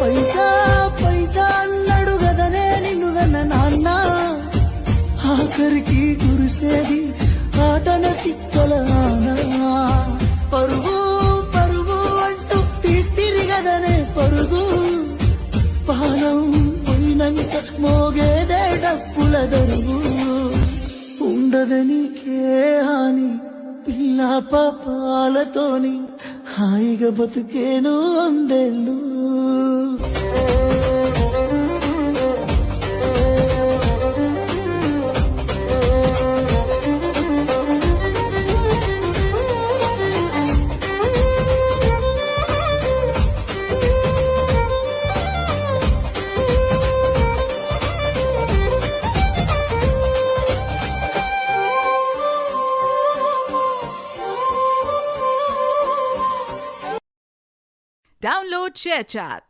పైసా పైసా అన్నాడు గదనే నిన్ను గన్న నాన్న, ఆఖరికి కురిసేది ఆటన సిక్కల పరుగు పరుగు అంటూ తీస్తిరి గదనే పరుగు, పానం పోయినంక మోగేదే డప్పుల దరుగు, ఉండదనికే హాని పిల్ల పాపాలతోని హాయిగా బతుకేను అందేళ్ళు. Download ShareChat.